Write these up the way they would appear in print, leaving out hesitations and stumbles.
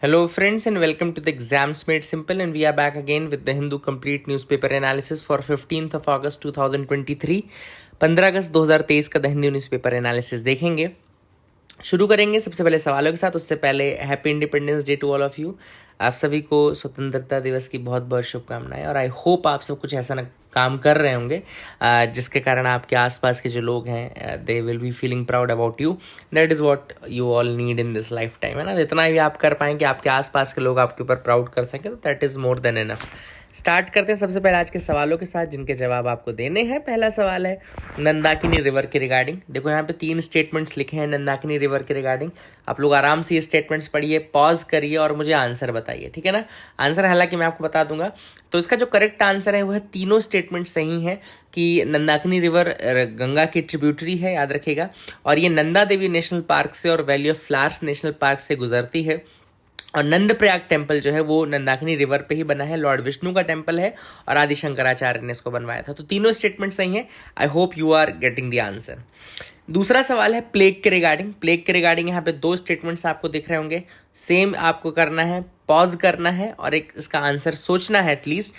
Hello, friends, and welcome to the Exams Made Simple. And we are back again with the Hindu Complete Newspaper Analysis for 15th of August 2023. 15 अगस्त 2023 का the Hindu newspaper analysis देखेंगे। शुरू करेंगे सबसे पहले सवालों के साथ। उससे पहले happy independence day to all of you. आप सभी को स्वतंत्रता दिवस की बहुत बहुत शुभकामनाएं और आई होप आप सब कुछ ऐसा काम कर रहे होंगे जिसके कारण आपके आसपास के जो लोग हैं they will be feeling proud about you. That is what you all need in this life time, है ना। जितना भी आप कर पाएँ कि आपके आसपास के लोग आपके ऊपर प्राउड कर सकें, तो that is more than enough. Start करते हैं सबसे पहले आज के सवालों के साथ जिनके जवाब आपको देने हैं। पहला सवाल है नंदाकिनी रिवर के रिगार्डिंग। देखो यहाँ पे 3 स्टेटमेंट्स लिखे हैं नंदाकिनी रिवर के रिगार्डिंग। आप लोग आराम से ये स्टेटमेंट्स पढ़िए, पॉज करिए और मुझे आंसर बताइए, ठीक है ना। आंसर हालांकि मैं आपको बता दूंगा। तो इसका जो करेक्ट आंसर है वह तीनों स्टेटमेंट सही हैं कि नंदाकिनी रिवर गंगा की ट्रिब्यूटरी है, याद रखिएगा, और ये नंदा देवी नेशनल पार्क से और valley of flowers national park से गुजरती है। और नंदप्रयाग टेम्पल जो है वो नंदाकिनी रिवर पे ही बना है, लॉर्ड विष्णु का टेम्पल है और आदि शंकराचार्य ने इसको बनवाया था। तो तीनों स्टेटमेंट सही हैं। I hope you are getting the answer. दूसरा सवाल है प्लेग के रिगार्डिंग। प्लेग के रिगार्डिंग यहाँ पे 2 स्टेटमेंट्स आपको दिख रहे होंगे। सेम आपको करना है, पॉज करना है और एक इसका आंसर सोचना है एटलीस्ट।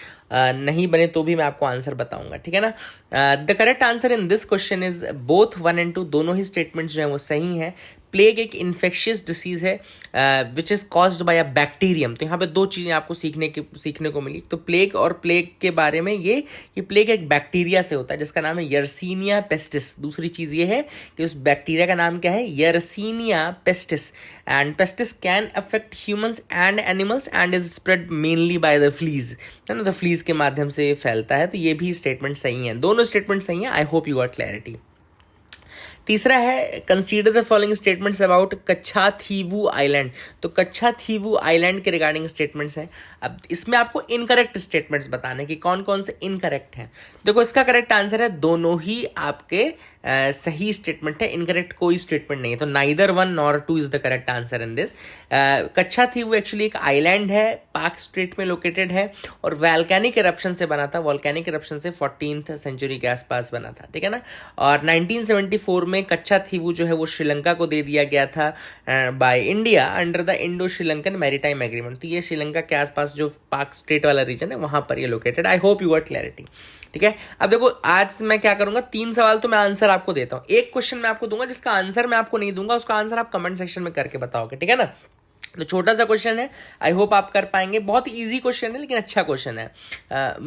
नहीं बने तो भी मैं आपको आंसर बताऊंगा, ठीक है ना। The correct answer in this question is both 1 and 2। दोनों ही स्टेटमेंट्स जो हैं वो सही हैं। प्लेग एक इन्फेक्शियस डिसीज है which is caused by a bacterium. तो यहाँ पे 2 चीज़ें आपको सीखने को मिली। तो प्लेग और प्लेग के बारे में ये कि प्लेग एक बैक्टीरिया से होता है जिसका नाम है यर्सीनिया पेस्टिस। दूसरी चीज़ ये है कि उस बैक्टीरिया का नाम क्या है, Yersinia pestis. And pestis can affect humans and animals and is spread mainly by the fleas, है ना। तो फ्लीज के माध्यम से फैलता है। तो ये भी स्टेटमेंट सही है, दोनों स्टेटमेंट सही हैं। I hope you got clarity. तीसरा है consider the following statements about कच्छा थीवू आइलैंड। तो कच्छा थीवू आइलैंड के रिगार्डिंग स्टेटमेंट्स हैं। अब इसमें आपको इनकरेक्ट स्टेटमेंट्स बताने कि कौन कौन से इनकरेक्ट हैं। देखो इसका करेक्ट आंसर है दोनों ही आपके सही स्टेटमेंट है, इनकरेक्ट कोई स्टेटमेंट नहीं है। तो neither 1 nor 2 is the correct answer in this. कच्छा थीवू एक्चुअली एक आइलैंड है, पाक स्ट्रेट में लोकेटेड है और वॉल्केनिक इरप्शन से बना था। वॉल्केनिक इरप्शन से 14th सेंचुरी के आसपास बना था, ठीक है ना। और 1974 में कच्छा थीवू जो है वो श्रीलंका को दे दिया गया था by India under the Indo Sri Lankan maritime agreement. तो ये श्रीलंका के आसपास जो पाक स्ट्रेट वाला रीजन है वहां पर ये located. I hope you got clarity, ठीक है। अब देखो आज मैं क्या करूंगा, 3 सवाल तो मैं आंसर आपको देता हूं, एक क्वेश्चन मैं आपको दूंगा जिसका आंसर मैं आपको नहीं दूंगा, उसका आंसर आप कमेंट सेक्शन में करके बताओगे, ठीक है ना। तो छोटा सा क्वेश्चन है, आई होप आप कर पाएंगे। बहुत इजी क्वेश्चन है लेकिन अच्छा क्वेश्चन है।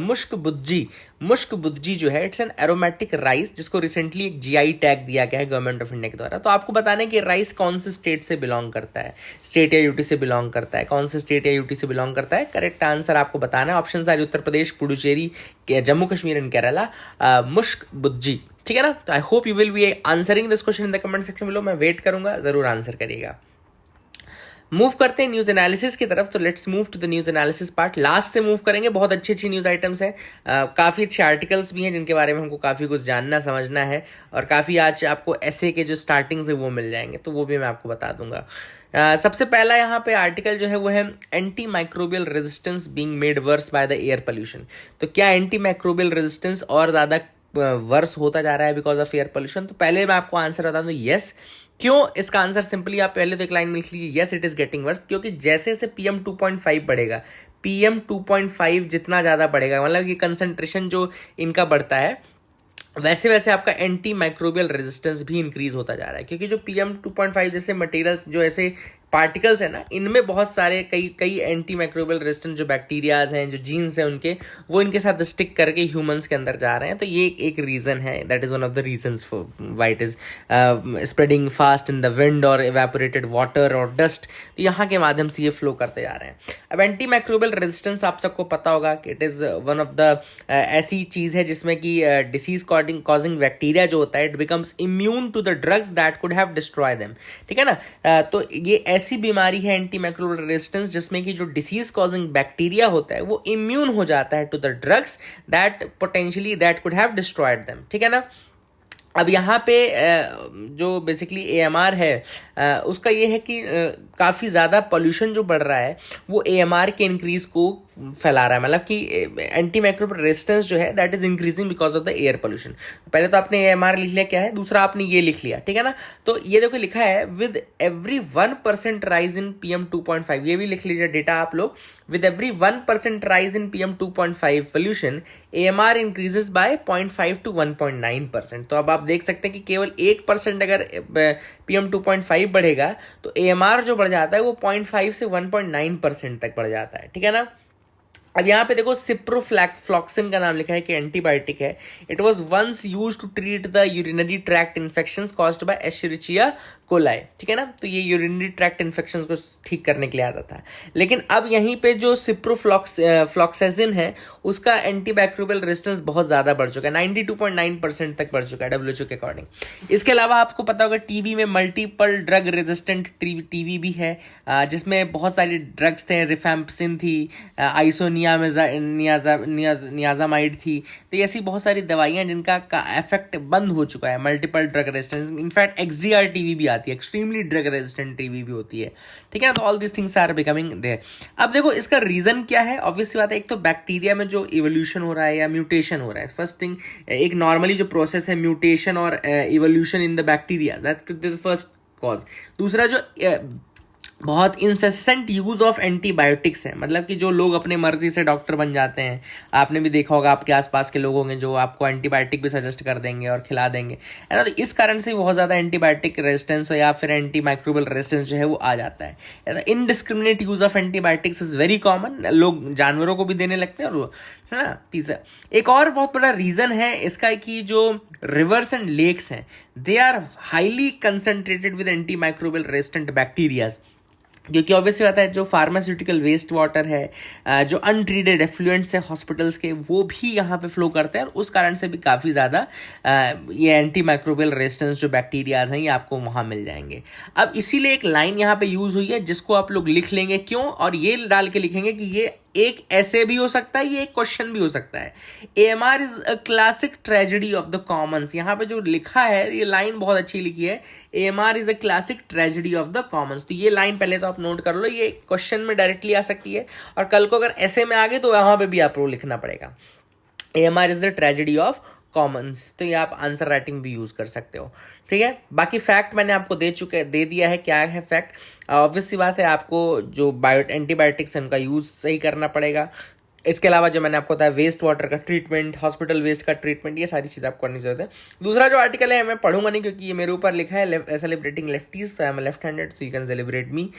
मुश्क बुद्जी जो है इट्स एन एरोमेटिक राइस जिसको रिसेंटली एक जीआई टैग दिया गया है गवर्नमेंट ऑफ इंडिया के द्वारा। तो आपको बताना है कि राइस कौन से स्टेट से बिलोंग करता है, स्टेट या यूटी से बिलोंग करता है, कौन से स्टेट या यूटी से बिलोंग करता है। करेक्ट आंसर आपको बताना है। ऑप्शन सारे उत्तर प्रदेश, पुडुचेरी, जम्मू कश्मीर एंड केरला। मुश्क बुद्जी, ठीक है ना। तो I hope you will be answering this question in the comment section below. मैं वेट करूंगा, जरूर आंसर करिएगा। मूव करते हैं न्यूज एनालिसिस की तरफ। तो let's move to the news analysis part. Last से मूव करेंगे। बहुत अच्छी अच्छी न्यूज आइटम्स हैं, काफ़ी अच्छे आर्टिकल्स भी हैं जिनके बारे में हमको काफ़ी कुछ जानना समझना है और काफ़ी आज आपको ऐसे के जो स्टार्टिंग्स है वो मिल जाएंगे, तो वो भी मैं आपको बता दूंगा। सबसे पहला यहाँ पे आर्टिकल जो है वो है anti microbial resistance being made worse by the air pollution. तो क्या एंटी माइक्रोबियल रेजिस्टेंस और ज़्यादा वर्स होता जा रहा है बिकॉज ऑफ एयर पोल्यूशन? तो पहले मैं आपको आंसर बता दूं, यस। क्यों? इसका आंसर सिंपली आप पहले तो एक लाइन में लिख लीजिए, yes it is getting worse. क्योंकि जैसे जैसे PM 2.5 बढ़ेगा, PM 2.5 जितना ज़्यादा बढ़ेगा, मतलब कि कंसंट्रेशन जो इनका बढ़ता है, वैसे वैसे आपका एंटी माइक्रोबियल रेजिस्टेंस भी इंक्रीज होता जा रहा है। क्योंकि जो PM 2.5 जैसे मटेरियल्स, जो ऐसे पार्टिकल्स है ना, इनमें बहुत सारे कई एंटी माइक्रोबियल रेजिस्टेंट जो बैक्टीरियाज हैं, जो जीन्स हैं उनके, वो इनके साथ स्टिक करके ह्यूमंस के अंदर जा रहे हैं। तो ये एक रीज़न है, that is one of the reasons for why it is spreading fast in the wind और इवेपोरेटेड वाटर और डस्ट। तो यहाँ के माध्यम से ये फ्लो करते जा रहे हैं। अब एंटी माइक्रोबियल रेजिस्टेंस आप सबको पता होगा कि it is one of the ऐसी चीज़ है जिसमें कि डिसीज कॉजिंग बैक्टीरिया जो होता है, it becomes immune to the drugs that could have destroy them, ठीक है ना। तो ये ऐसी बीमारी है एंटी माइक्रोबियल रेजिस्टेंस जिसमें कि जो डिसीज कॉजिंग बैक्टीरिया होता है वो इम्यून हो जाता है to the drugs that potentially that could have destroyed them, ठीक है ना। अब यहाँ पे जो बेसिकली AMR है उसका ये है कि काफ़ी ज़्यादा पोल्यूशन जो बढ़ रहा है वो AMR के इंक्रीज को फैला रहा है, मतलब कि एंटी माइक्रोबियल रेजिस्टेंस जो है that is increasing because of the air pollution. पहले तो आपने AMR लिख लिया क्या है, दूसरा आपने ये लिख लिया, ठीक है ना। तो ये देखो लिखा है with every 1% rise in PM2.5, ये भी लिख लीजिए डेटा आप लोग। With every 1% rise in PM2.5 pollution AMR increases by 0.5 to 1.9%। तो अब आप देख सकते हैं कि केवल 1% अगर PM2.5 बढ़ेगा तो AMR जो बढ़ जाता है वो 0.5 से 1.9% तक बढ़ जाता है, ठीक है ना। अब यहाँ पे देखो सिप्रोफ्लॉक्सिन का नाम लिखा है कि एंटीबायोटिक है। It was once used to treat the urinary tract infections caused by Escherichia coli, ठीक है ना। तो ये यूरिनरी ट्रैक्ट इन्फेक्शंस को ठीक करने के लिए आता था। लेकिन अब यहीं पे जो सिप्रोफ्लॉक्सासिन है उसका एंटीबैक्टीरियल रेजिस्टेंस बहुत ज़्यादा बढ़ चुका है, 92.9% तक बढ़ चुका है WHO के अकॉर्डिंग। इसके अलावा आपको पता होगा टीबी में मल्टीपल ड्रग रेजिस्टेंट टीबी भी है, जिसमें बहुत सारी ड्रग्स थे, रिफैम्पसिन थी, नियाजामाइड थी। तो ऐसी बहुत सारी दवाइयाँ जिनका इफेक्ट बंद हो चुका है, multiple drug resistance. In fact XDR TB भी आती है, एक्सट्रीमली ड्रग रेजिस्टेंट टीबी भी होती है, ठीक है ना। तो all this things are becoming there. अब देखो इसका रीजन क्या है, ऑब्वियस सी बात है, एक तो बैक्टीरिया में जो इवोल्यूशन हो रहा है या म्यूटेशन हो रहा है। फर्स्ट थिंग, एक नॉर्मली जो प्रोसेस है म्यूटेशन और evolution in the bacteria, that's the first cause. दूसरा जो बहुत इंसेसेंट यूज ऑफ एंटीबायोटिक्स है, मतलब कि जो लोग अपने मर्जी से डॉक्टर बन जाते हैं। आपने भी देखा होगा आपके आसपास के लोग होंगे जो आपको एंटीबायोटिक भी सजेस्ट कर देंगे और खिला देंगे, है ना। तो इस कारण से बहुत ज़्यादा एंटीबायोटिक रेजिस्टेंस या फिर एंटी माइक्रोबियल रेजिस्टेंस जो है वो आ जाता है। Indiscriminate use of antibiotics is very common, लोग जानवरों को भी देने लगते हैं, और है ना। तीसरा एक और बहुत बड़ा रीजन है इसका कि जो रिवर्स एंड लेक्स हैं they are highly concentrated with anti microbial resistant bacterias, क्योंकि ऑब्वियसली बात है जो फार्मास्यूटिकल वेस्ट वाटर है, जो अनट्रीटेड एफ्लुएंट्स है हॉस्पिटल्स के, वो भी यहाँ पे फ्लो करते हैं, और उस कारण से भी काफ़ी ज़्यादा ये एंटी माइक्रोबियल रेजिस्टेंस जो बैक्टीरियाज हैं ये आपको वहाँ मिल जाएंगे। अब इसीलिए एक लाइन यहाँ पे यूज़ हुई है जिसको आप लोग लिख लेंगे क्यों, और ये डाल के लिखेंगे कि ये एक ऐसे भी हो सकता है, ये एक क्वेश्चन भी हो सकता है। AMR is a classic tragedy of the Commons. यहाँ पे जो लिखा है ये लाइन बहुत अच्छी लिखी है, AMR is a classic tragedy of the Commons. तो ये लाइन पहले तो आप नोट कर लो, ये क्वेश्चन में डायरेक्टली आ सकती है, और कल को अगर ऐसे में आ गए तो यहाँ पे भी आपको लिखना पड़ेगा AMR is the tragedy of Commons. तो ये आप आंसर राइटिंग भी यूज कर सकते हो, ठीक है। बाकी फैक्ट मैंने आपको दे दिया है। क्या है फैक्ट, ऑब्वियस सी बात है आपको जो एंटीबायोटिक्स है उनका यूज सही करना पड़ेगा। इसके अलावा जो मैंने आपको बताया वेस्ट वाटर का ट्रीटमेंट, हॉस्पिटल वेस्ट का ट्रीटमेंट, ये सारी चीज़ आपको करनी जरूरत है। दूसरा जो आर्टिकल है मैं पढ़ूंगा नहीं क्योंकि ये मेरे ऊपर लिखा है सेलिब्रेटिंग लेफ्टीज, तो I am left handed so you can celebrate me,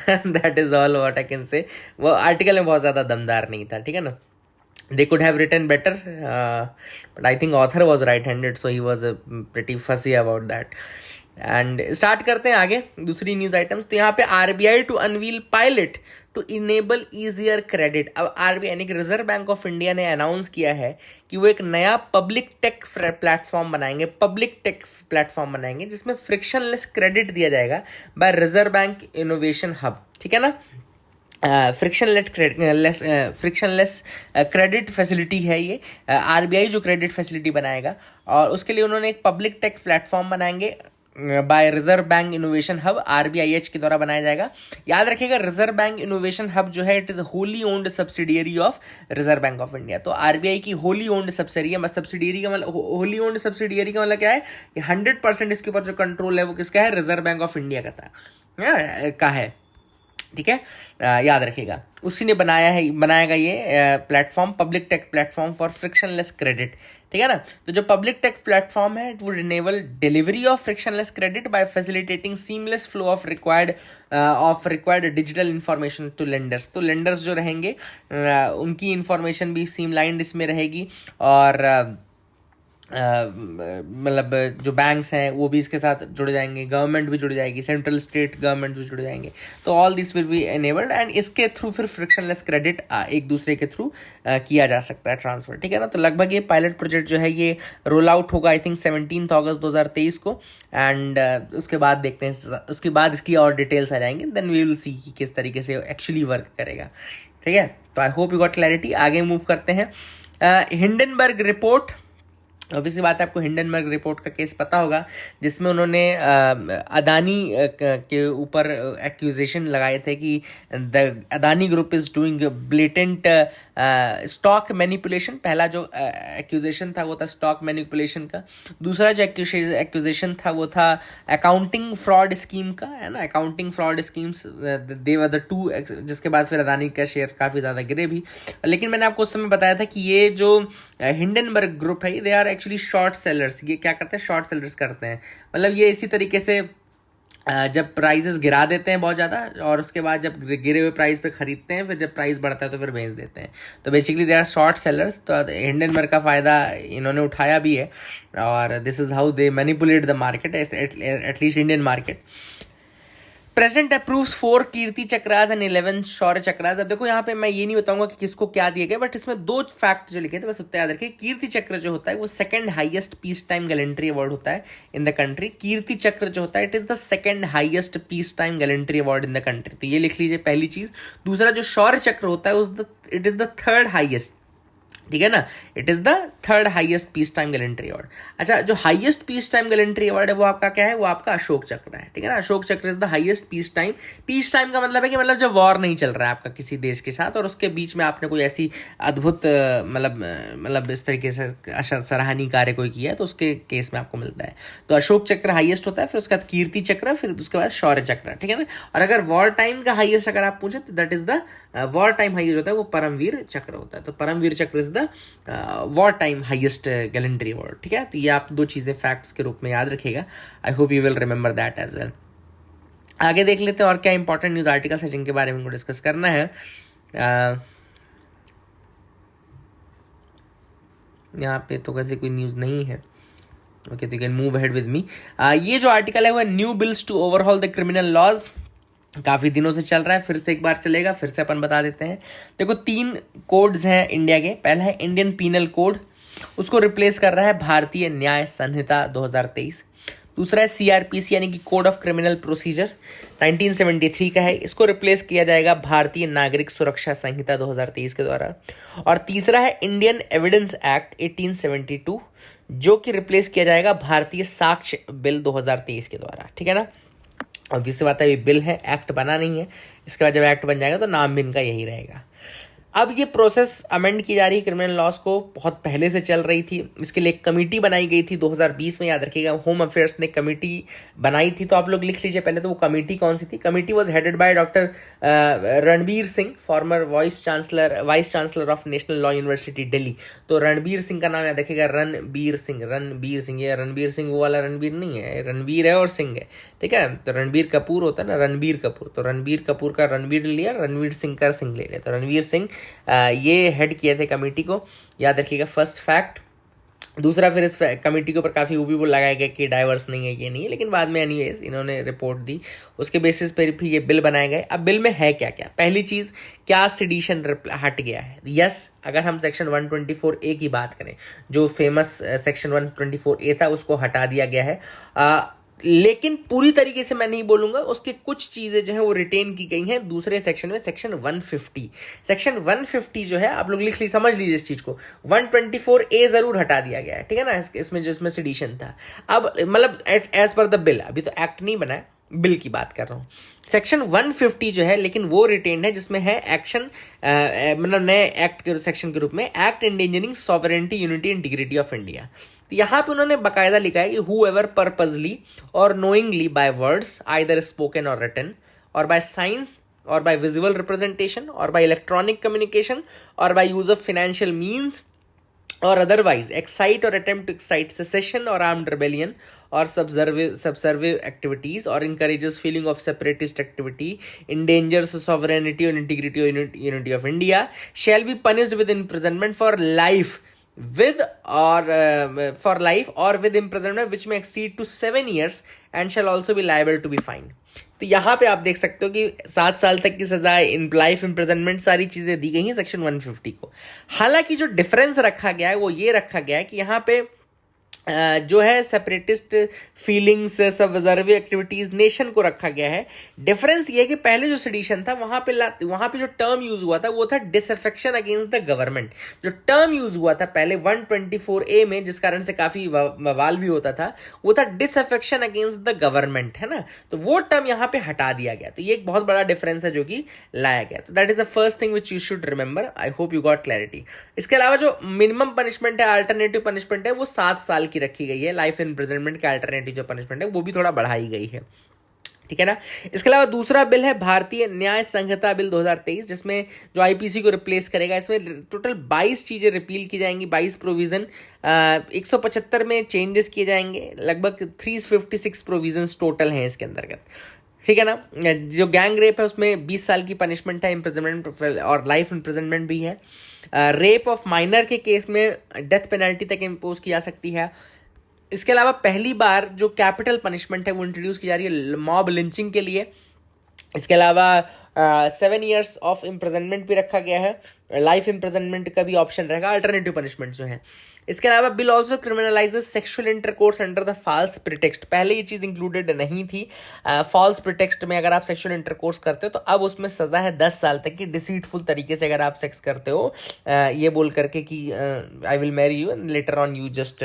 that is all what I can say. वो आर्टिकल में बहुत ज़्यादा दमदार नहीं था, ठीक है ना। They could have written better, but I think author was right-handed, so he was pretty fussy about that. And start करते हैं आगे दूसरी न्यूज आइटम्स। तो यहाँ पे RBI to unveil pilot to enable easier credit. अब RBI यानी कि रिजर्व बैंक ऑफ इंडिया ने अनाउंस किया है कि वो एक नया पब्लिक टेक प्लेटफॉर्म बनाएंगे जिसमें फ्रिक्शनलेस क्रेडिट दिया जाएगा by reserve bank innovation hub, ठीक है ना। फ्रिक्शनलेस क्रेडिट फैसिलिटी है ये, RBI जो क्रेडिट फैसिलिटी बनाएगा, और उसके लिए उन्होंने एक पब्लिक टेक प्लेटफॉर्म बनाएंगे by reserve bank innovation hub, RBIH के द्वारा बनाया जाएगा। याद रखिएगा रिजर्व बैंक इनोवेशन हब जो है it is wholly owned subsidiary of reserve bank of India. तो RBI की होली ओन्ड सब्सिडियरी का मतलब होली ओन्ड सब्सिडियरी का मतलब क्या है कि 100% इसके ऊपर जो कंट्रोल है वो किसका है, रिजर्व बैंक ऑफ इंडिया का है, ठीक है। याद रखिएगा उसी ने बनाएगा ये platform, public tech platform for frictionless credit, ठीक है ना। तो जो पब्लिक टेक प्लेटफॉर्म है it would enable delivery of frictionless credit by facilitating seamless flow of required digital information to lenders. तो लेंडर्स जो रहेंगे उनकी इंफॉर्मेशन भी सीमलाइंड इसमें रहेगी, और मतलब जो बैंक्स हैं वो भी इसके साथ जुड़ जाएंगे, गवर्नमेंट भी जुड़ जाएगी, सेंट्रल स्टेट गवर्नमेंट भी जुड़ जाएंगे। तो all this will be enabled, and इसके थ्रू फिर फ्रिक्शनलेस क्रेडिट एक दूसरे के थ्रू किया जा सकता है ट्रांसफर, ठीक है ना। तो लगभग ये पायलट प्रोजेक्ट जो है ये रोल आउट होगा आई थिंक 17 अगस्त 2023 को, एंड उसके बाद देखते हैं, उसके बाद इसकी और डिटेल्स आ जाएंगे, देन वी विल सी कि किस तरीके से एक्चुअली वर्क करेगा, ठीक है। तो I hope you got clarity. आगे मूव करते हैं। हिंडनबर्ग रिपोर्ट ऑब्वियसली बात है, आपको हिंडनबर्ग रिपोर्ट का केस पता होगा, जिसमें उन्होंने अदानी के ऊपर एक्यूजेशन लगाए थे कि the Adani group is doing blatant stock manipulation. पहला जो एक्यूजेशन था वो था स्टॉक मैनिपुलेशन का। दूसरा जो एक्यूजेशन था वो था अकाउंटिंग फ्रॉड स्कीम का, है ना, accounting fraud schemes, they were the two. जिसके बाद फिर अदानी का शेयर काफ़ी ज़्यादा गिरे भी। लेकिन मैंने आपको उस समय बताया था कि ये जो हिंडनबर्ग ग्रुप है, they are actually short sellers. ये क्या करते हैं, शॉर्ट सेलर्स करते हैं। मतलब ये इसी तरीके से जब प्राइसेस गिरा देते हैं बहुत ज़्यादा, और उसके बाद जब गिरे हुए प्राइस पे खरीदते हैं, फिर जब प्राइस बढ़ता है तो फिर बेच देते हैं। तो basically they are short sellers. तो हिंडनबर्ग का फ़ायदा इन्होंने उठाया भी है, और this is how they manipulate the market, at least Indian market. President approves 4 Kirti Chakras and 11 Shaurya Chakras. अब देखो यहाँ पे मैं ये नहीं बताऊंगा कि किसको क्या दिए गए, बट इसमें 2 फैक्ट जो लिखे थे बस उतना याद रखिए। कीर्ति चक्र जो होता है वो second highest peace time gallantry award होता है इन द कंट्री। कीर्ति चक्र जो होता है it is the second highest peace time gallantry award in the country. तो ये लिख लीजिए पहली चीज। दूसरा जो शौर्य चक्र होता है it is the third highest, ठीक है ना, it is the third highest peace time gallantry award. अच्छा, जो highest peace time gallantry award है वो आपका क्या है, वो आपका अशोक चक्र है, ठीक है ना। अशोक चक्र is the highest peace time. Peace time का मतलब है कि मतलब जब वॉर नहीं चल रहा है आपका किसी देश के साथ, और उसके बीच में आपने कोई ऐसी अद्भुत मतलब इस तरीके से सराहनीय कार्य कोई किया है, तो उसके केस में आपको मिलता है। तो अशोक चक्र हाईएस्ट होता है, फिर उसके बाद कीर्ति चक्र, फिर उसके बाद शौर्य चक्र, ठीक है ना। और अगर वॉर टाइम का हाईएस्ट अगर आप पूछे तो that is the war time highest होता है, वो परमवीर चक्र होता है। तो परमवीर चक्र is the war time highest gallantry award, ठीक है। तो ये आप 2 चीजें फैक्ट्स के रूप में याद रखिएगा। I hope you will remember that as well. आगे देख लेते हैं और क्या इंपॉर्टेंट न्यूज आर्टिकल्स है जिनके बारे में हमको डिस्कस करना है। यहाँ पे तो कैसे कोई न्यूज नहीं है। ओके, तो you can move ahead with me. ये जो आर्टिकल है वो new bills to overhaul the criminal laws. काफ़ी दिनों से चल रहा है, फिर से एक बार चलेगा, फिर से अपन बता देते हैं। देखो 3 कोड्स हैं इंडिया के। पहला है इंडियन पीनल कोड, उसको रिप्लेस कर रहा है भारतीय न्याय संहिता 2023। दूसरा है सीआरपीसी यानी कि कोड ऑफ क्रिमिनल प्रोसीजर 1973 का है, इसको रिप्लेस किया जाएगा भारतीय नागरिक सुरक्षा संहिता 2023 के द्वारा। और तीसरा है इंडियन एविडेंस एक्ट 1872, जो कि रिप्लेस किया जाएगा भारतीय साक्ष्य बिल 2023 के द्वारा, ठीक है ना। ऑब्वियसली बात है, ये बिल है, एक्ट बना नहीं है। इसके बाद जब एक्ट बन जाएगा तो नाम भी इनका यही रहेगा। अब ये प्रोसेस अमेंड की जा रही है क्रिमिनल लॉज को, बहुत पहले से चल रही थी। इसके लिए एक कमेटी बनाई गई थी 2020 में, याद रखिएगा होम अफेयर्स ने कमेटी बनाई थी। तो आप लोग लिख लीजिए पहले तो वो कमेटी कौन सी थी। Committee was headed by doctor Ranbir Singh, farmer vice chancellor of national law university Delhi. तो रणबीर सिंह का नाम याद रखिएगा, रणबीर सिंह। ये रणबीर सिंह वो वाला रणबीर नहीं है, रणबीर है और सिंह है, ठीक है। तो रणबीर कपूर होता है ना, रणबीर कपूर, तो रणबीर कपूर का रणबीर लिया, रणबीर सिंह का सिंह ले लिया, तो रणबीर सिंह ये हेड किए थे कमेटी को, याद रखिएगा फर्स्ट फैक्ट। दूसरा, फिर इस कमेटी के ऊपर काफ़ी वो लगाया गया कि डाइवर्स नहीं है, ये नहीं है, लेकिन बाद में एनीवेज इन्होंने रिपोर्ट दी, उसके बेसिस पर फिर ये बिल बनाए गए। अब बिल में है क्या क्या। पहली चीज़, क्या सेडिशन हट गया है। यस, अगर हम सेक्शन 124A की बात करें, जो फेमस सेक्शन 124A था, उसको हटा दिया गया है। लेकिन पूरी तरीके से मैं नहीं बोलूंगा, उसके कुछ चीजें जो है वो रिटेन की गई हैं दूसरे सेक्शन में, सेक्शन 150। सेक्शन 150 जो है, आप लोग लिख ली, समझ लीजिए इस चीज को। 124A जरूर हटा दिया गया है, ठीक है ना, इसमें जिसमें सेडिशन था। अब मतलब एज पर द बिल, अभी तो एक्ट नहीं बना है, बिल की बात कर रहा हूँ। सेक्शन 150 जो है, लेकिन वो रिटेन है, जिसमें है एक्शन, मतलब नए एक्ट के सेक्शन के रूप में, act endangering sovereignty, unity, integrity of India. तो यहाँ पे उन्होंने बकायदा लिखा है कि whoever purposely or knowingly by words either spoken or written or by signs or by visual representation or by electronic communication or by use of financial means or otherwise excite or attempt to excite secession or armed rebellion or subversive activities or encourages feeling of separatist activity, endangers sovereignty or integrity or unity of India, shall be punished with imprisonment for life with or with imprisonment which may exceed to 7 years and shall also be liable to be fined। तो यहाँ पे आप देख सकते हो कि 7 साल तक की सजा, लाइफ इम्प्रिजनमेंट, सारी चीजें दी गई हैं सेक्शन 150 को। हालांकि जो डिफरेंस रखा गया है वो ये रखा गया है कि यहाँ पे जो है separatist feelings, subversive activities, nation को रखा गया है। डिफरेंस ये है कि पहले जो सेडिशन था वहां पे जो टर्म यूज हुआ था वो था डिसअफेक्शन अगेंस्ट द गवर्नमेंट। जो टर्म यूज हुआ था पहले 124A में, जिस कारण से काफी बवाल भी होता था, वो था डिसअफेक्शन अगेंस्ट द गवर्नमेंट, है ना। तो वो टर्म यहाँ पे हटा दिया गया। तो ये एक बहुत बड़ा डिफरेंस है जो कि लाया गया। तो that is the first thing which you should remember. I hope you got clarity. इसके अलावा जो मिनिमम पनिशमेंट है, अल्टरनेटिव पनिशमेंट है, वो 7 साल की रखी गई है। लाइफ इम्प्रिजनमेंट के अल्टरनेटिव जो पनिशमेंट है वो भी थोड़ा बढ़ाई गई है, ठीक है ना। इसके अलावा दूसरा बिल है भारतीय न्याय संहिता बिल 2023, जिसमें जो आईपीसी को रिप्लेस करेगा। इसमें टोटल 22 चीजें रिपील की जाएंगी, 22 प्रोविजन, 175 में चेंजेस किए जाएंगे। लगभग 356 प्रोविजंस टोटल हैं इसके अंतर्गत, ठीक है ना। जो गैंग रेप है उसमें 20 साल की पनिशमेंट है, इम्प्रिजनमेंट और लाइफ इम्प्रिजनमेंट भी है। रेप ऑफ माइनर के केस में डेथ पेनल्टी तक इम्पोज की जा सकती है। इसके अलावा पहली बार जो कैपिटल पनिशमेंट है वो इंट्रोड्यूस की जा रही है मॉब लिंचिंग के लिए। इसके अलावा 7 years ऑफ इम्प्रिजनमेंट भी रखा गया है। लाइफ इम्प्रिजनमेंट का भी ऑप्शन रहेगा, अल्टरनेटिव पनिशमेंट जो है। इसके अलावा bill also criminalises sexual intercourse under the false pretext. पहले ये चीज इंक्लूडेड नहीं थी। फॉल्स प्रिटेक्स्ट में अगर आप सेक्सुअल इंटरकोर्स करते हो तो अब उसमें सजा है 10 साल तक की, डिसीटफुल तरीके से अगर आप सेक्स करते हो, ये बोल करके कि I will marry you and later on you just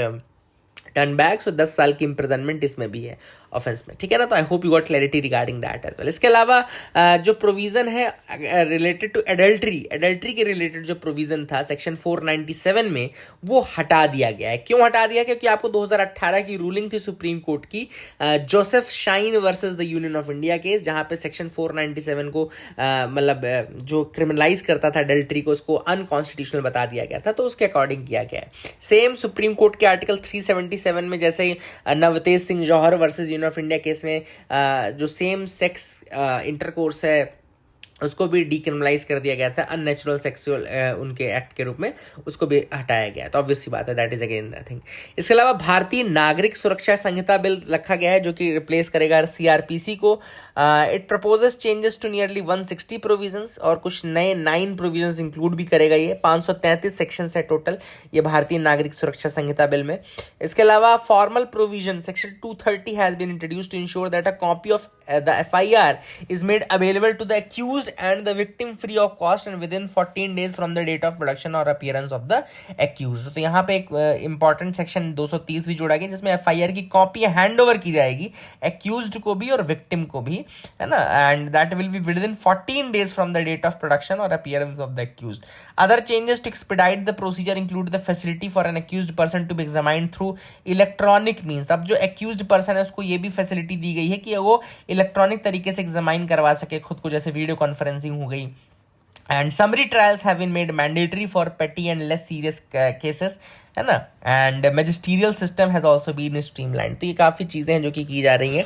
turn back. So 10 साल की इम्प्रिजनमेंट इसमें भी है ऑफेंस में, ठीक है ना। तो I hope you got clarity regarding that as well. इसके अलावा जो प्रोविजन है रिलेटेड टू एडल्ट्री के रिलेटेड जो प्रोविजन था सेक्शन 497 में, वो हटा दिया गया है। क्यों हटा दिया? क्योंकि आपको 2018 की रूलिंग थी सुप्रीम कोर्ट की, Joseph shine versus the union of India case, जहां पे सेक्शन 497 को मतलब जो क्रिमिनलाइज करता था एडल्ट्री को, उसको अनकॉन्स्टिट्यूशनल बता दिया गया था। तो उसके अकॉर्डिंग किया गया है। सेम सुप्रीम कोर्ट के आर्टिकल 377 में, जैसे ही नवतेज सिंह जौहर वर्सेस ऑफ इंडिया केस में जो सेम सेक्स इंटरकोर्स है उसको भी डीक्रिमिनलाइज कर दिया गया था, अननेचुरल सेक्सुअल उनके एक्ट के रूप में उसको भी हटाया गया। तो ऑब्वियस सी बात है, that is again I think. इसके अलावा भारतीय नागरिक सुरक्षा संहिता बिल रखा गया है जो कि रिप्लेस करेगा सीआरपीसी को। It proposes changes to nearly 160 provisions और कुछ नए 9 प्रोविजंस इंक्लूड भी करेगा। ये 533 सेक्शंस है टोटल ये भारतीय नागरिक सुरक्षा संहिता बिल में। इसके अलावा formal provision section 230 has been introduced to ensure that a copy of the FIR is made available to the accused and the victim free of cost and within 14 days from the date of production or appearance of the accused। तो यहाँ पे एक important section 230 भी जोड़ा गया जिसमें FIR की copy hand over की जाएगी accused को भी और victim को भी, है ना। and that will be within 14 days from the date of production or appearance of the accused। Other changes to expedite the procedure include the facility for an accused person to be examined through electronic means। अब जो accused person है उसको ये भी facility दी गई है कि वो इलेक्ट्रॉनिक तरीके से एग्जामाइन करवा सके खुद को, जैसे वीडियो कॉन्फ्रेंसिंग हो गई। And summary trials have been made mandatory for petty and less serious cases, है ना। And magisterial system has also been streamlined. तो ये काफ़ी चीज़ें हैं जो कि की जा रही हैं।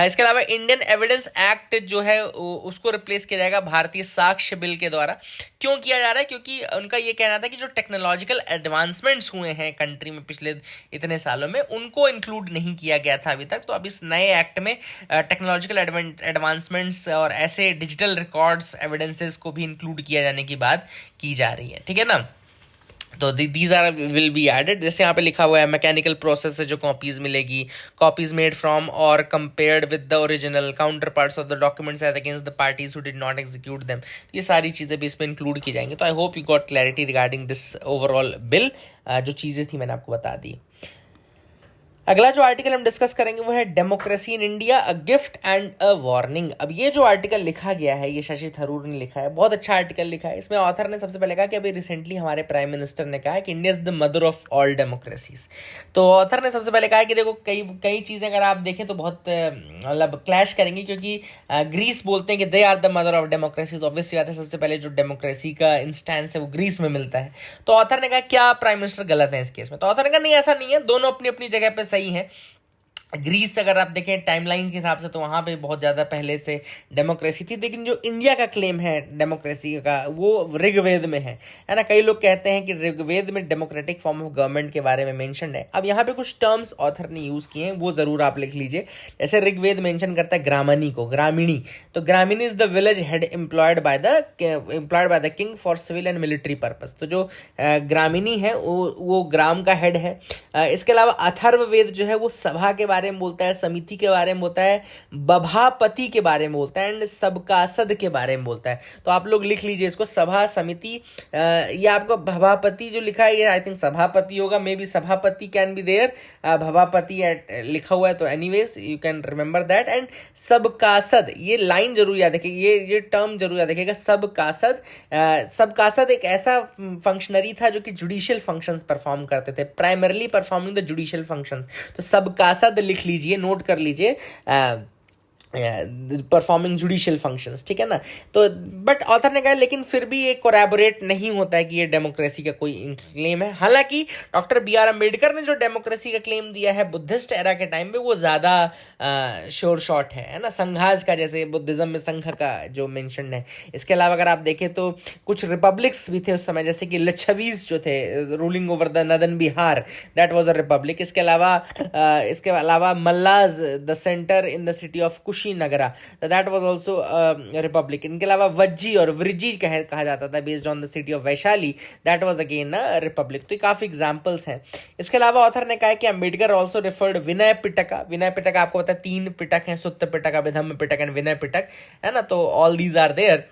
इसके अलावा इंडियन एविडेंस एक्ट जो है उसको रिप्लेस किया जाएगा भारतीय साक्ष्य बिल के द्वारा। क्यों किया जा रहा है? क्योंकि उनका ये कहना था कि जो टेक्नोलॉजिकल एडवांसमेंट्स हुए हैं कंट्री में पिछले इतने सालों में, उनको इंक्लूड नहीं किया गया था अभी तक। तो अब इस नए एक्ट में टेक्नोलॉजिकल एडवांसमेंट्स और ऐसे डिजिटल रिकॉर्ड्स एविडेंसेस को भी इंक्लूड किया जाने की बात की जा रही है, ठीक है ना। तो these are will be added. जैसे यहाँ पे लिखा हुआ है मैकेनिकल प्रोसेस से जो कॉपीज मिलेगी, copies made from or compared with the original counterparts of the documents as against the parties who did not execute them. ये सारी चीज़ें भी इसमें इंक्लूड की जाएंगी। तो I hope you got clarity regarding this overall bill. जो चीज़ें थी मैंने आपको बता दी। अगला जो आर्टिकल हम डिस्कस करेंगे वो है democracy in India, a gift and a warning. अब ये जो आर्टिकल लिखा गया है ये शशि थरूर ने लिखा है, बहुत अच्छा आर्टिकल लिखा है। इसमें ऑथर ने सबसे पहले कहा कि अभी रिसेंटली हमारे प्राइम मिनिस्टर ने कहा कि India is the mother of all democracies. तो ऑथर ने सबसे पहले कहा कि देखो कई चीज़ें अगर आप देखें तो बहुत मतलब क्लैश करेंगी, क्योंकि ग्रीस बोलते हैं कि they are the mother of democracies. Obviously बात है, सबसे पहले जो डेमोक्रेसी का इंस्टेंस है वो ग्रीस में मिलता है। तो ऑथर ने कहा क्या प्राइम मिनिस्टर गलत है इस केस में? तो ऑथर ने कहा नहीं, ऐसा नहीं है, दोनों अपनी अपनी जगह पर सही है। ग्रीस अगर आप देखें टाइमलाइन के हिसाब से तो वहाँ पे बहुत ज़्यादा पहले से डेमोक्रेसी थी, लेकिन जो इंडिया का क्लेम है डेमोक्रेसी का वो ऋग्वेद में है ना। कई लोग कहते हैं कि ऋग्वेद में डेमोक्रेटिक फॉर्म ऑफ गवर्नमेंट के बारे में मेंशन है। अब यहाँ पे कुछ टर्म्स ऑथर ने यूज़ किए हैं, वो ज़रूर आप लिख लीजिए। जैसे ऋग्वेद मेंशन करता है ग्रामणी को, ग्रामीणी, तो ग्रामीणी is the village head employed by the king for civil and military purpose. तो जो ग्रामीणी है वो ग्राम का हेड है। इसके अलावा अथर्ववेद जो है वो सभा के बारे में बोलता है, समिति के बारे में बोलता है, बभापति के बारे में बोलता है एंड सबकासद के बारे में बोलता है। तो आप लोग लिख लीजिए इसको, सभा, समिति, या आपको भभापति जो लिखा है ये आई थिंक सभापति होगा, मे बी सभापति कैन बी देयर, भभापति लिखा हुआ है, तो anyways you can remember that. And सबकासद, ये लाइन जरूर याद रखिएगा, ये टर्म जरूर याद रखिएगा, सबकासद। सबकासद एक ऐसा फंक्शनरी था जो कि जुडिशियल फंक्शंस परफॉर्म करते थे, primarily performing the judicial functions. तो सबकासद लिख लीजिए, नोट कर लीजिए, परफॉर्मिंग जुडिशियल फंक्शंस, ठीक है ना। तो बट ऑथर ने कहा लेकिन फिर भी ये कोरैबोरेट नहीं होता है कि ये डेमोक्रेसी का कोई क्लेम है। हालांकि डॉक्टर बी आर अम्बेडकर ने जो डेमोक्रेसी का क्लेम दिया है बुद्धिस्ट एरा के टाइम पे वो ज़्यादा श्योर शॉट है ना, संघास का, जैसे बुद्धिज्म में संघ का जो मेंशन है। इसके अलावा अगर आप देखें तो कुछ रिपब्लिक्स भी थे उस समय, जैसे कि लिच्छवीज जो थे ruling over the northern Bihar, that was a republic. इसके अलावा Mallas the centre in the city of Kushinagara, that was also republic. इनके अलावा वज्जी और वृज्जी कहा जाता था based on the city of Vaishali, that was again a republic. तो काफी एग्जांपल्स हैं। इसके अलावा ऑथर ने कहा कि अंबेडकर आल्सो रिफर्ड विनय पिटक। विनय पिटक आपको पता है 3 पिटक हैं, सुत्त पिटक, अभिधम्म पिटक एंड विनय पिटक, है ना। तो ऑल दीज आर देयर।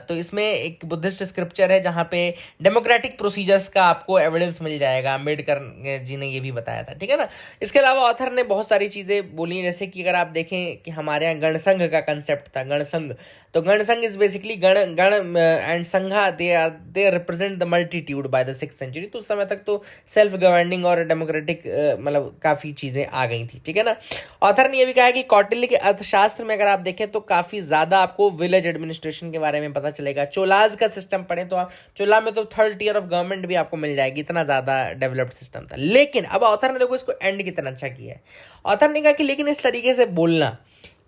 तो इसमें एक बुद्धिस्ट स्क्रिप्चर है जहाँ पे डेमोक्रेटिक प्रोसीजर्स का आपको एविडेंस मिल जाएगा, अम्बेडकर जी ने ये भी बताया था, ठीक है ना। इसके अलावा ऑथर ने बहुत सारी चीज़ें बोली हैं, जैसे कि अगर आप देखें कि हमारे यहाँ गणसंघ का कंसेप्ट था, गणसंघ। तो गणसंघ इज बेसिकली गण एंड संघा, they represent the multitude by the 6th century. तो उस समय तक तो सेल्फ गवर्निंग और डेमोक्रेटिक मतलब काफ़ी चीज़ें आ गई थी, ठीक है ना। ऑथर ने यह भी कहा कि कौटिल्य के अर्थशास्त्र में अगर आप देखें तो काफ़ी ज़्यादा आपको विलेज एडमिनिस्ट्रेशन के बारे में पता चलेगा। चोलाज का सिस्टम पढ़े तो आप चोला में तो 3rd tier ऑफ गवर्नमेंट भी आपको मिल जाएगी, इतना ज़्यादा डेवलप्ड सिस्टम था। लेकिन अब ऑथर ने देखो इसको एंड कितना अच्छा किया है। ऑथर ने कहा कि लेकिन इस तरीके से बोलना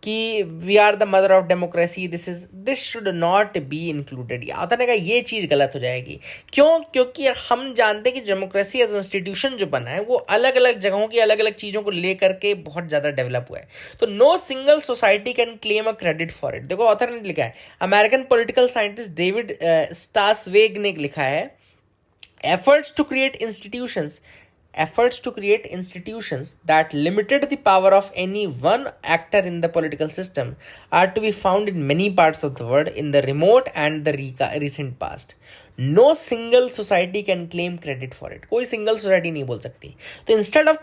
कि we are the mother of democracy, this should not be included, author ने कहा ये चीज़ गलत हो जाएगी। क्यों? क्योंकि हम जानते हैं कि डेमोक्रेसी एज इंस्टीट्यूशन जो बना है वो अलग अलग जगहों की अलग अलग चीज़ों को लेकर के बहुत ज़्यादा डेवलप हुआ है। तो no single society can claim a credit for it. देखो ऑथर ने लिखा है, American political scientist David Stasavage ने लिखा है, efforts to create institutions that limited the power of any one actor in the political system are to be found in many parts of the world in the remote and the recent past. No single society can claim credit for it. कोई single society नहीं बोल सकती। तो instead of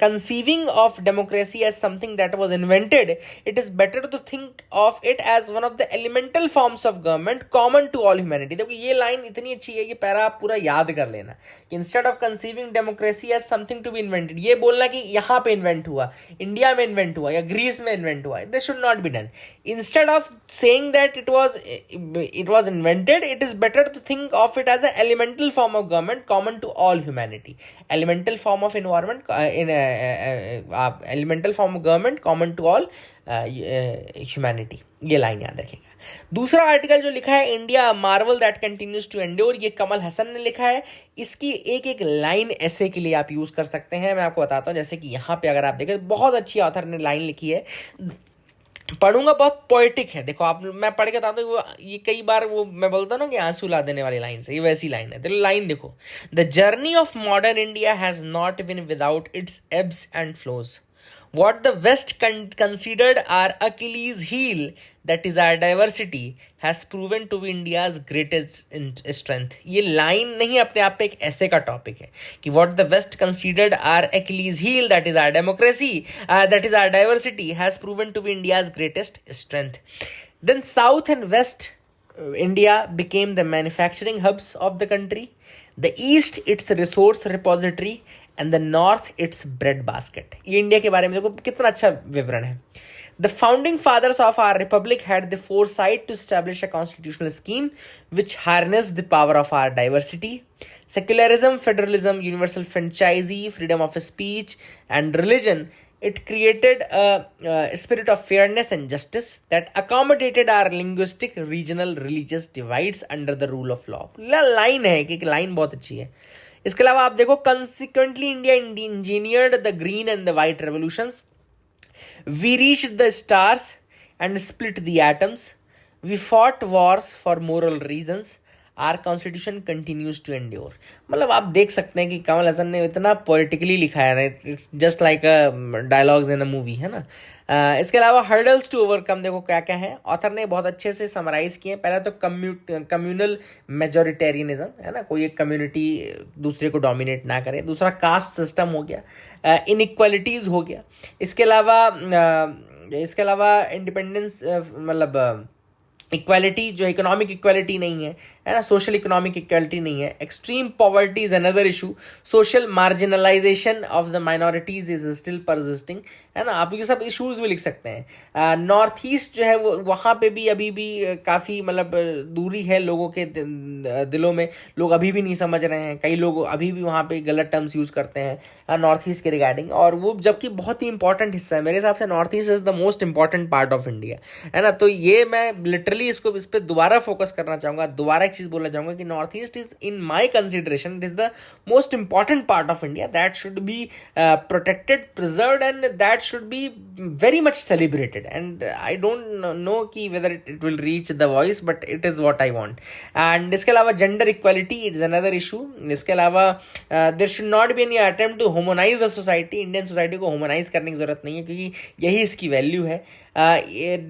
conceiving of democracy as something that was invented, it is better to think of it as one of the elemental forms of government common to all humanity. देखो ये line इतनी अच्छी है कि पैरा आप पूरा याद कर लेना कि instead of conceiving democracy as something to be invented, ये बोलना कि यहाँ पे इन्वेंट हुआ, इंडिया में इन्वेंट हुआ या ग्रीस में इन्वेंट हुआ, this should not be done. Instead of saying that it was invented, it is better to think of it as an elemental form of government common to all humanity. Elemental form of environment elemental form of government common to all humanity. ये line याद रखेगा। दूसरा article जो लिखा है, India marvel that continues to endure, ये कमल हसन ने लिखा है। इसकी एक एक लाइन ऐसे के लिए आप यूज कर सकते हैं, मैं आपको बताता हूँ। जैसे कि यहाँ पे अगर आप देखें बहुत अच्छी ऑथर ने लाइन लिखी है, पढ़ूंगा, बहुत पोएटिक है। देखो आप, मैं पढ़ के बताता हूँ, ये कई बार वो मैं बोलता हूँ ना कि आंसू ला देने वाली लाइन से, ये वैसी लाइन है। तो लाइन देखो, the journey of modern India has not been without its ebbs and flows. What the West considered our Achilles heel, that is our diversity, has proven to be India's greatest strength. ये line नहीं अपने आप पे एक ऐसे का topic है कि what the West considered our Achilles heel, that is our democracy, that is our diversity, has proven to be India's greatest strength. Then South and West India became the manufacturing hubs of the country. The East its resource repository and the North its bread basket. ये India के बारे में देखो कितना अच्छा विवरण है। The founding fathers of our republic had the foresight to establish a constitutional scheme which harnessed the power of our diversity. Secularism, federalism, universal franchise, freedom of speech, and religion. It created a spirit of fairness and justice that accommodated our linguistic, regional, religious divides under the rule of law. Line है कि line बहुत अच्छी है. इसके अलावा आप देखो, consequently India engineered the green and the white revolutions. We reached the stars and split the atoms. We fought wars for moral reasons. Our constitution continues to endure. मतलब आप देख सकते हैं कि कमल हसन ने इतना पोलिटिकली लिखा है, it's just like a dialogues in a movie, है ना. इसके अलावा हर्डल्स टू ओवरकम देखो क्या क्या है, ऑथर ने बहुत अच्छे से समराइज किए. पहला तो कम्युनल मेजोरिटेरियनिज्म, है ना, कोई एक कम्युनिटी दूसरे को डोमिनेट ना करे. दूसरा कास्ट सिस्टम हो गया, इनइक्वालिटीज़ हो गया. इसके अलावा इंडिपेंडेंस, मतलब इक्वालिटी, जो इकोनॉमिक इक्वालिटी नहीं है ना, सोशल इकोनॉमिक इक्वालिटी नहीं है. Extreme poverty is another issue. Social marginalisation of the minorities is still persisting, है ना. आप ये सब इश्यूज भी लिख सकते हैं. नॉर्थ ईस्ट जो है वो, वहाँ पे भी अभी भी काफ़ी मतलब दूरी है लोगों के दिलों में. लोग अभी भी नहीं समझ रहे हैं. कई लोग अभी भी वहाँ पे गलत टर्म्स यूज़ करते हैं नॉर्थ ईस्ट के रिगार्डिंग, और वो जबकि बहुत ही इंपॉर्टेंट हिस्सा है. मेरे हिसाब से north east is the most important part of India, है ना. तो ये मैं लिटरली इसको इस पर दोबारा फोकस करना चाहूँगा, दोबारा एक चीज़ बोलना चाहूँगा कि north east is in my consideration it is the most important part of India that should be protected, preserved, and that should be very much celebrated. And I don't know कि whether it will reach the voice, but it is what I want. And इसके अलावा gender equality is another issue. इसके अलावा there should not be any attempt to homogenize the society. Indian society को homogenize करने की जरूरत नहीं है, क्योंकि यही इसकी वैल्यू है.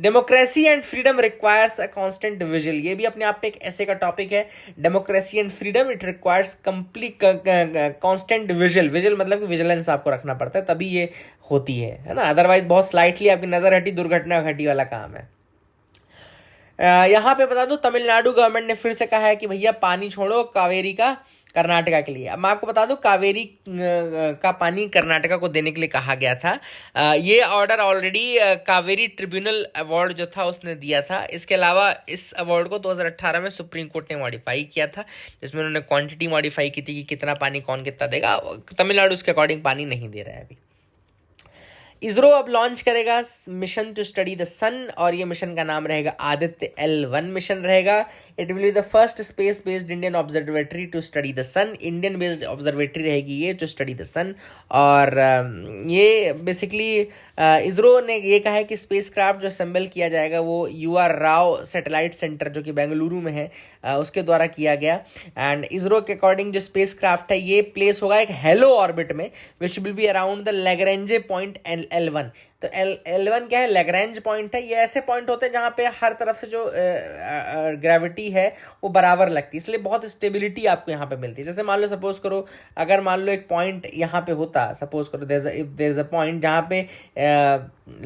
Democracy and freedom requires a constant vigil. ये भी अपने आप पे एक ऐसे का टॉपिक है. Democracy and freedom, it requires complete constant vigil मतलब कि विजिलेंस आपको रखना पड़ता है, तभी ये होती है ना. अदरवाइज बहुत स्लाइटली आपकी नजर हटी, दुर्घटना घटी वाला काम है. यहाँ पे बता दूं, तमिलनाडु गवर्नमेंट ने फिर से कहा है कि भैया पानी छोड़ो कावेरी का कर्नाटका के लिए. अब मैं आपको बता दूं, कावेरी का पानी कर्नाटका को देने के लिए कहा गया था. ये order already Kaveri tribunal award जो था उसने दिया था. इसके अलावा इस अवार्ड को 2018 में सुप्रीम कोर्ट ने मॉडिफाई किया था, जिसमें उन्होंने क्वांटिटी मॉडिफाई की थी कि कितना पानी कौन कितना देगा. तमिलनाडु उसके अकॉर्डिंग पानी नहीं दे रहा है अभी. इसरो अब लॉन्च करेगा mission to study the sun, और ये मिशन का नाम रहेगा आदित्य L1 मिशन रहेगा. It will be the first space based Indian observatory to study the sun. Indian based observatory रहेगी ये टू स्टडी द सन. और ये बेसिकली इसरो ने ये कहा है कि स्पेस क्राफ्ट जो असेंबल किया जाएगा वो UR राव सैटेलाइट सेंटर जो कि बेंगलुरु में है उसके द्वारा किया गया. एंड इसरो के अकॉर्डिंग जो स्पेस क्राफ्ट है ये प्लेस होगा एक हेलो ऑर्बिट में, which will be around the Lagrange point L1. तो L1 क्या है? लैग्रेंज पॉइंट है. ये ऐसे पॉइंट होते हैं जहाँ पे हर तरफ से जो ग्रेविटी है वो बराबर लगती है, इसलिए बहुत स्टेबिलिटी आपको यहाँ पे मिलती है. जैसे मान लो, सपोज करो, अगर मान लो एक पॉइंट यहाँ पे होता, सपोज करो देयर इज अ पॉइंट जहाँ पे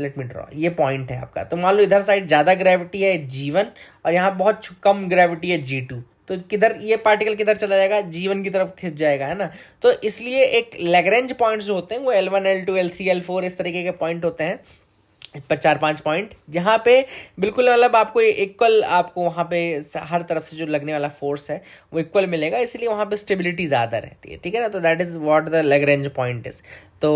लेट मी ड्रॉ, ये पॉइंट है आपका. तो मान लो इधर साइड ज़्यादा ग्रेविटी है G1 और यहाँ बहुत कम ग्रेविटी है G2, तो किधर ये पार्टिकल किधर चला जाएगा? G1 की तरफ खिंच जाएगा, है ना. तो इसलिए एक लैग्रेंज पॉइंट्स जो होते हैं वो L1, L2, L3, L4 इस तरीके के पॉइंट होते हैं, 4-5 पॉइंट, जहाँ पे बिल्कुल मतलब आपको इक्वल, आपको वहाँ पे हर तरफ से जो लगने वाला फोर्स है वो इक्वल मिलेगा, इसलिए वहाँ पे स्टेबिलिटी ज़्यादा रहती है. ठीक है ना. तो that is what the Lagrange point is. तो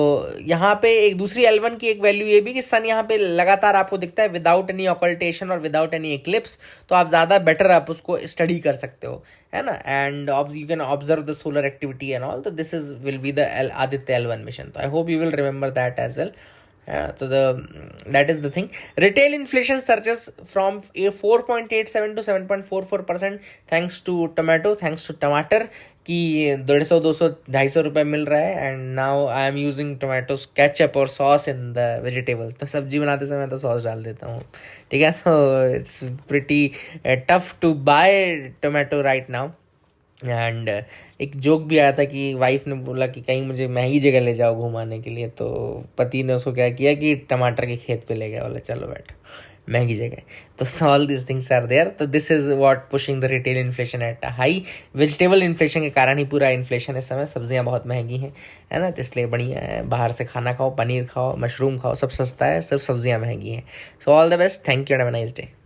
यहाँ पे एक दूसरी L1 की एक वैल्यू ये भी कि सन यहाँ पे लगातार आपको दिखता है विदाउट एनी ऑकल्टेशन और विदाउट एनी एक्लिप्स, तो आप ज़्यादा बेटर आप उसको स्टडी कर सकते हो, है ना. And you can observe the solar activity and all. तो this is will be the Aditya L1 mission. तो I hope you will remember that as well. So that is the thing. Retail inflation surges from 4.87 to 7.44% thanks to tomato, thanks to टमाटर कि 150, 200, 250 रुपये मिल रहा है. And now I am using tomatoes ketchup और sauce in the vegetables. तो सब्जी बनाते समय तो सॉस डाल देता हूँ. ठीक है. तो it's pretty tough to buy tomato right now. And एक जोक भी आया था कि वाइफ ने बोला कि कहीं मुझे महंगी जगह ले जाओ घुमाने के लिए, तो पति ने उसको क्या किया कि टमाटर के खेत पे ले गया, बोला चलो बैठ. महंगी जगह। तो all this things are there. तो this is what pushing the retail inflation at a high. Vegetable inflation के कारण ही पूरा इन्फ्लेशन इस समय, सब्जियां बहुत महंगी हैं, है ना। तो इसलिए बढ़िया है, बाहर से खाना खाओ, पनीर खाओ, मशरूम खाओ, सब सस्ता है, सिर्फ सब्जियां महंगी हैं। So all the best, thank you and have a nice day.